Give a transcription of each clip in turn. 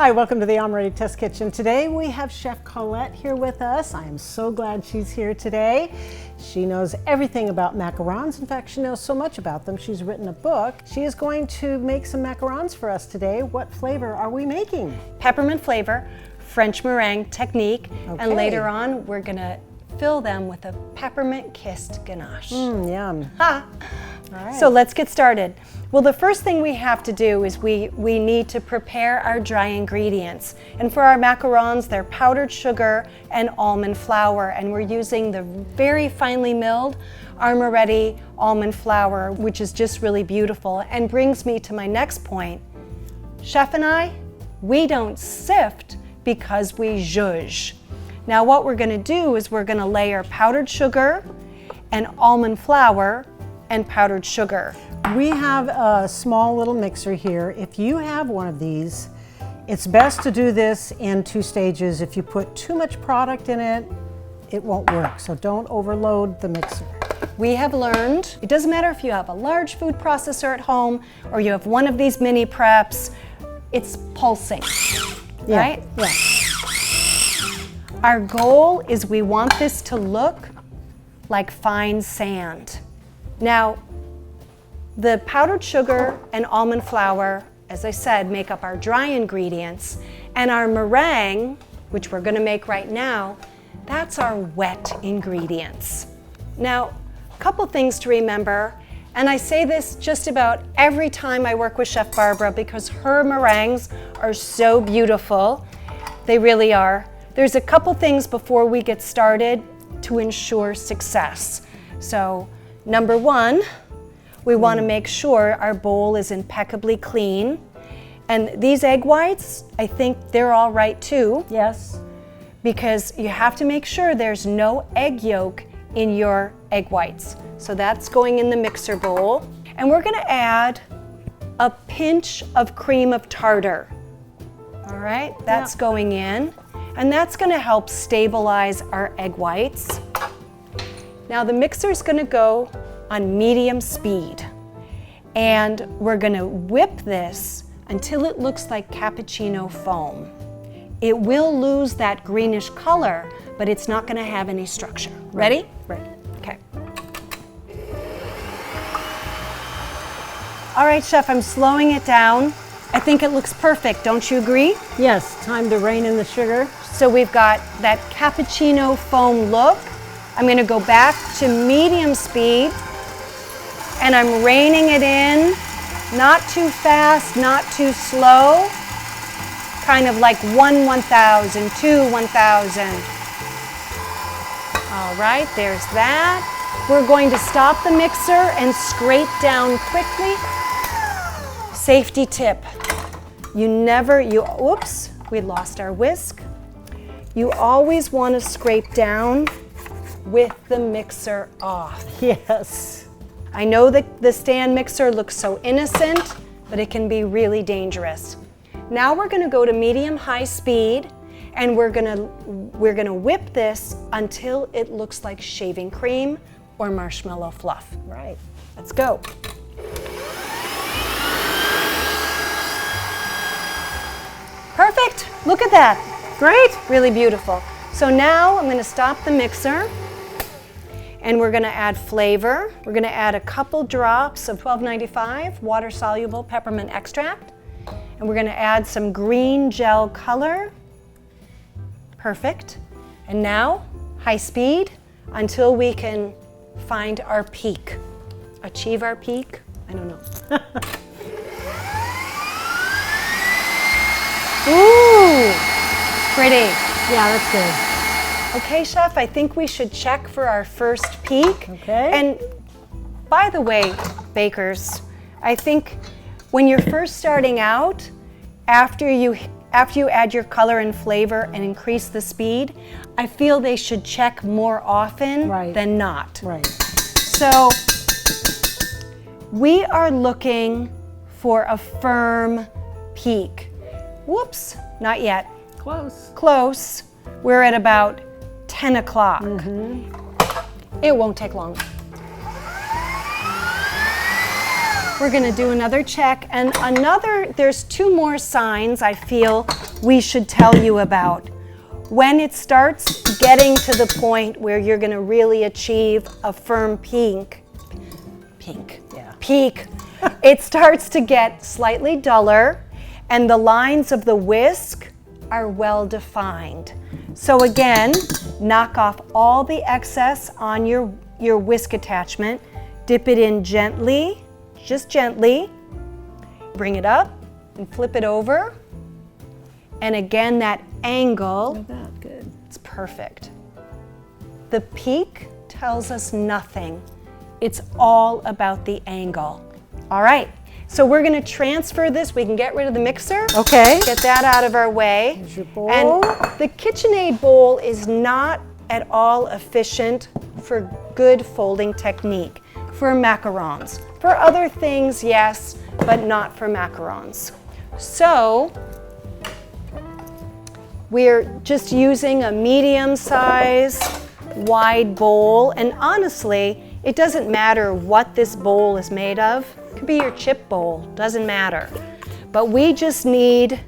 Hi, welcome to the Amoretti Test Kitchen. Today we have Chef Colette here with us. I am so glad she's here today. She knows everything about macarons. In fact, she knows so much about them, she's written a book. She is going to make some macarons for us today. What flavor are we making? Peppermint flavor, French meringue technique, Okay. and later on we're gonna fill them with a peppermint kissed ganache. Yum. Ha! All right. So let's get started. Well, the first thing we have to do is we need to prepare our dry ingredients. And for our macarons, they're powdered sugar and almond flour. And we're using the very finely milled Amoretti almond flour, which is just really beautiful and brings me to my next point. Chef and I, we don't sift because we zhuzh. Now what we're gonna do is we're gonna layer powdered sugar and almond flour and powdered sugar. We have a small little mixer here. If you have one of these, it's best to do this in 2 stages. If you put too much product in it, it won't work. So don't overload the mixer. We have learned, it doesn't matter if you have a large food processor at home or you have one of these mini preps, it's pulsing, right? Yeah. Our goal is we want this to look like fine sand. Now, the powdered sugar and almond flour, as I said, make up our dry ingredients, and our meringue, which we're gonna make right now, that's our wet ingredients. Now, a couple things to remember, and I say this just about every time I work with Chef Barbara because her meringues are so beautiful. They really are. There's a couple things before we get started to ensure success. So, number one, we want to make sure our bowl is impeccably clean. And these egg whites, I think they're all right too. Yes. Because you have to make sure there's no egg yolk in your egg whites. So that's going in the mixer bowl. And we're going to add a pinch of cream of tartar. All right, that's going in. And that's going to help stabilize our egg whites. Now the mixer's going to go on medium speed. And we're going to whip this until it looks like cappuccino foam. It will lose that greenish color, but it's not going to have any structure. Ready? Right. Okay. All right, Chef, I'm slowing it down. I think it looks perfect, don't you agree? Yes, time to rein in the sugar. So we've got that cappuccino foam look. I'm going to go back to medium speed, and I'm reining it in, not too fast, not too slow, kind of like 1/1000, 2/1000. All right, there's that. We're going to stop the mixer and scrape down quickly. Safety tip, oops, we lost our whisk. You always want to scrape down with the mixer off. Yes. I know that the stand mixer looks so innocent, but it can be really dangerous. Now we're gonna go to medium-high speed, and we're gonna whip this until it looks like shaving cream or marshmallow fluff. Right. Let's go. Perfect, look at that. Great, really beautiful. So now I'm gonna stop the mixer, and we're gonna add flavor. We're gonna add a couple drops of 1295 water-soluble peppermint extract. And we're gonna add some green gel color. Perfect. And now, high speed, until we can find our peak. Achieve our peak? I don't know. Ooh, pretty. Yeah, that's good. Okay, Chef, I think we should check for our first peak. Okay. And by the way, bakers, I think when you're first starting out, after you add your color and flavor and increase the speed, I feel they should check more often than not. Right. So we are looking for a firm peak. Whoops, not yet. Close. Close. We're at about 10 o'clock. It won't take long. We're gonna do another check, and there's 2 more signs I feel we should tell you about. When it starts getting to the point where you're going to really achieve a firm peak, it starts to get slightly duller, and the lines of the whisk are well defined. So again, knock off all the excess on your whisk attachment, dip it in gently, just gently, bring it up and flip it over. And again, that angle, Look at that, good. it's perfect. The peak tells us nothing. It's all about the angle. All right, so we're gonna transfer this. We can get rid of the mixer. Okay. Get that out of our way. Here's your bowl. And the KitchenAid bowl is not at all efficient for good folding technique for macarons. For other things, yes, but not for macarons. So we're just using a medium size wide bowl, and honestly, it doesn't matter what this bowl is made of. It could be your chip bowl, doesn't matter. But we just need,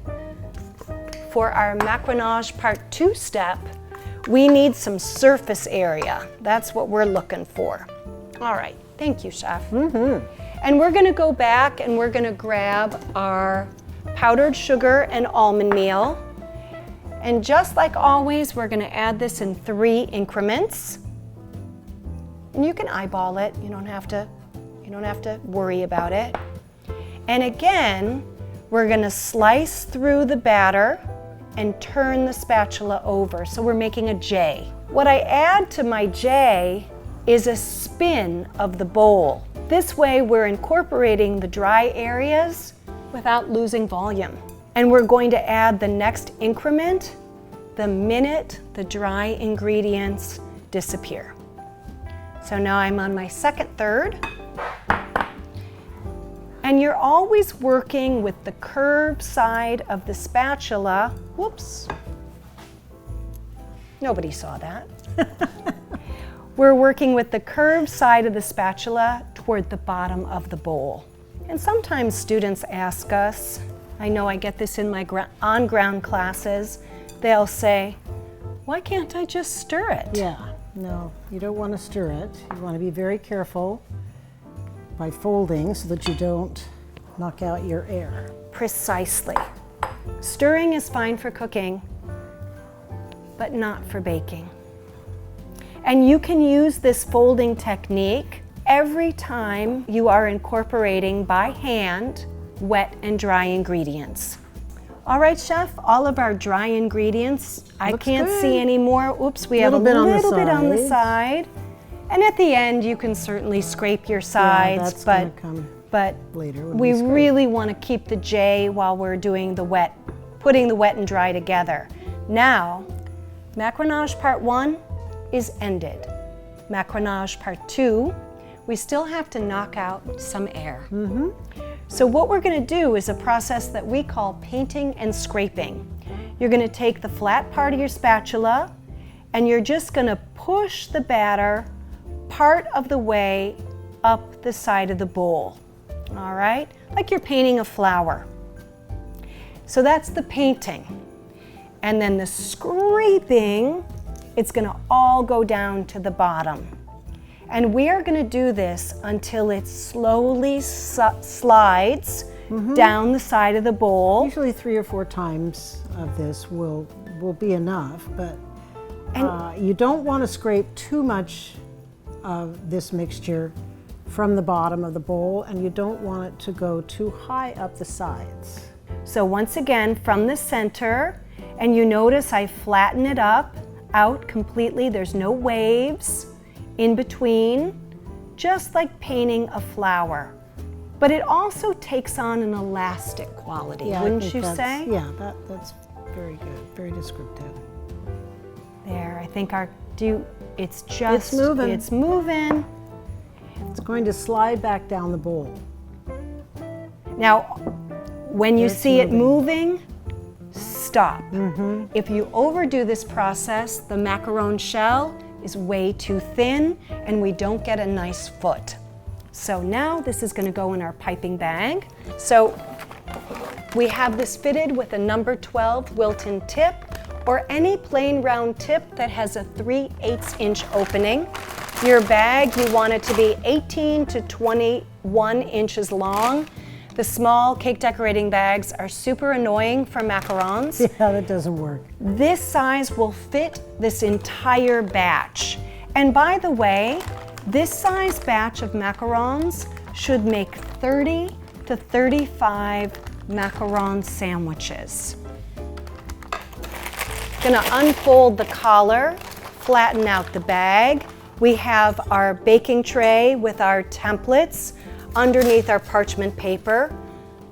for our Macaronage Part 2 step, we need some surface area. That's what we're looking for. All right, thank you, Chef. And we're gonna go back and we're gonna grab our powdered sugar and almond meal. And just like always, we're gonna add this in 3 increments. And you can eyeball it, you don't have to worry about it. And again, we're gonna slice through the batter and turn the spatula over. So we're making a J. What I add to my J is a spin of the bowl. This way we're incorporating the dry areas without losing volume. And we're going to add the next increment the minute the dry ingredients disappear. So now I'm on my second third. And you're always working with the curved side of the spatula. Whoops. Nobody saw that. We're working with the curved side of the spatula toward the bottom of the bowl. And sometimes students ask us, I know I get this in my on-ground classes, they'll say, why can't I just stir it? Yeah, no, you don't want to stir it. You want to be very careful by folding so that you don't knock out your air. Precisely. Stirring is fine for cooking, but not for baking. And you can use this folding technique every time you are incorporating by hand wet and dry ingredients. All right, Chef, all of our dry ingredients, I can't see any more. Oops, we have a little bit on the side. And at the end, you can certainly scrape your sides, but later we really want to keep the J while we're doing the wet, putting the wet and dry together. Now, Macaronage Part 1 is ended. Macaronage Part 2, we still have to knock out some air. So what we're going to do is a process that we call painting and scraping. You're going to take the flat part of your spatula and you're just going to push the batter part of the way up the side of the bowl. All right? Like you're painting a flower. So that's the painting. And then the scraping, it's going to all go down to the bottom. And we are going to do this until it slowly slides down the side of the bowl. Usually 3 or 4 times of this will be enough, but you don't want to scrape too much of this mixture from the bottom of the bowl, and you don't want it to go too high up the sides. So once again, from the center, and you notice I flatten it out completely. There's no waves in between, just like painting a flower. But it also takes on an elastic quality, wouldn't you say? Yeah, that's very good, very descriptive. There, I think it's moving. It's moving. It's going to slide back down the bowl. Now, when you see it moving, stop. If you overdo this process, the macaron shell is way too thin and we don't get a nice foot. So now this is going to go in our piping bag. So We have this fitted with a number 12 Wilton tip or any plain round tip that has a 3/8 inch opening. Your bag, you want it to be 18 to 21 inches long. The small cake decorating bags are super annoying for macarons. Yeah, that doesn't work. This size will fit this entire batch. And by the way, this size batch of macarons should make 30 to 35 macaron sandwiches. Gonna unfold the collar, flatten out the bag. We have our baking tray with our templates underneath our parchment paper.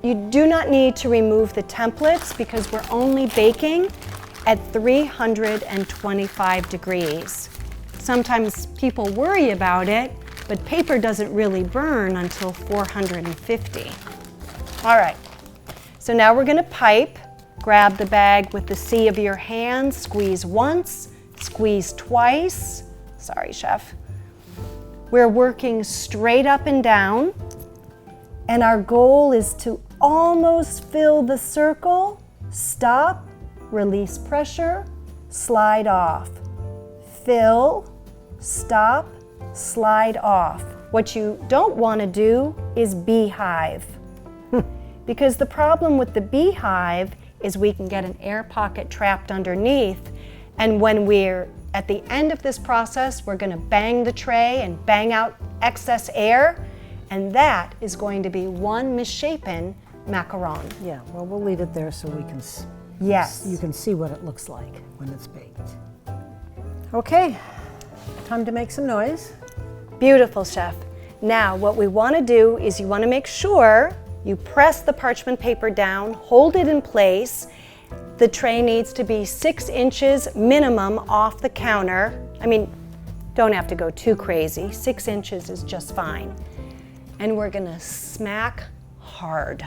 You do not need to remove the templates because we're only baking at 325 degrees. Sometimes people worry about it, but paper doesn't really burn until 450. All right, so now we're gonna pipe. Grab the bag with the C of your hand, squeeze once, squeeze twice. Sorry, Chef. We're working straight up and down, and our goal is to almost fill the circle, stop, release pressure, slide off. Fill, stop, slide off. What you don't want to do is beehive. Because the problem with the beehive is we can get an air pocket trapped underneath, and when we're at the end of this process, we're going to bang the tray and bang out excess air, and that is going to be one misshapen macaron. Yeah, well, we'll leave it there so we can Yes. you can see what it looks like when it's baked. Okay, time to make some noise. Beautiful, Chef. Now, what we want to do is you want to make sure you press the parchment paper down, hold it in place. The tray needs to be 6 inches minimum off the counter. I mean, don't have to go too crazy. 6 inches is just fine. And we're gonna smack hard.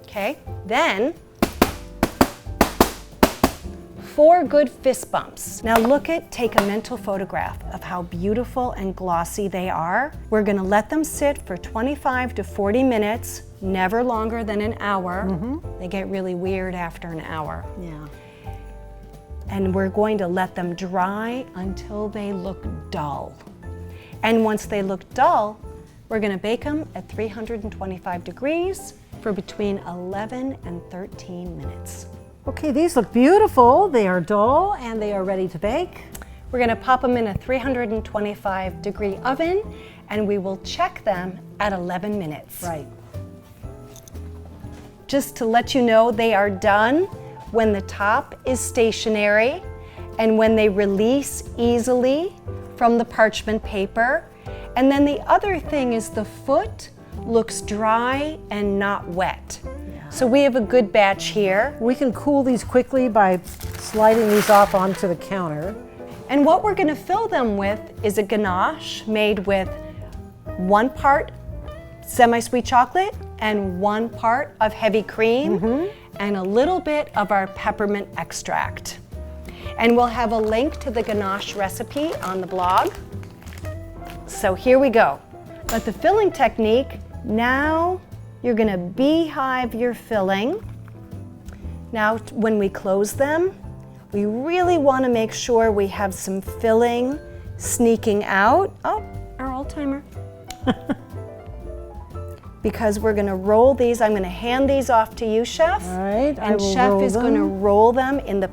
Okay, then 4 good fist bumps. Now take a mental photograph of how beautiful and glossy they are. We're gonna let them sit for 25 to 40 minutes, never longer than an hour. They get really weird after an hour. Yeah. And we're going to let them dry until they look dull. And once they look dull, we're gonna bake them at 325 degrees for between 11 and 13 minutes. Okay, these look beautiful. They are dull and they are ready to bake. We're gonna pop them in a 325 degree oven, and we will check them at 11 minutes. Right. Just to let you know, they are done when the top is stationary and when they release easily from the parchment paper. And then the other thing is the foot looks dry and not wet. So we have a good batch here. We can cool these quickly by sliding these off onto the counter. And what we're gonna fill them with is a ganache made with 1 part semi-sweet chocolate and 1 part of heavy cream and a little bit of our peppermint extract. And we'll have a link to the ganache recipe on the blog. So here we go. But the filling technique, now you're gonna beehive your filling. Now, when we close them, we really wanna make sure we have some filling sneaking out. Oh, our old timer. Because we're gonna roll these, I'm gonna hand these off to you, Chef. All right, I And will Chef roll is them. gonna roll them in the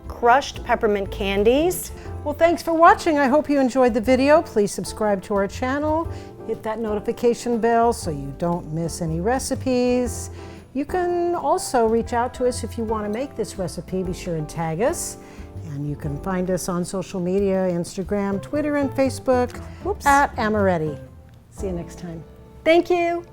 crushed peppermint candies. Well, thanks for watching. I hope you enjoyed the video. Please subscribe to our channel. Hit that notification bell so you don't miss any recipes. You can also reach out to us if you want to make this recipe. Be sure and tag us. And you can find us on social media, Instagram, Twitter, and Facebook at Amoretti. See you next time. Thank you.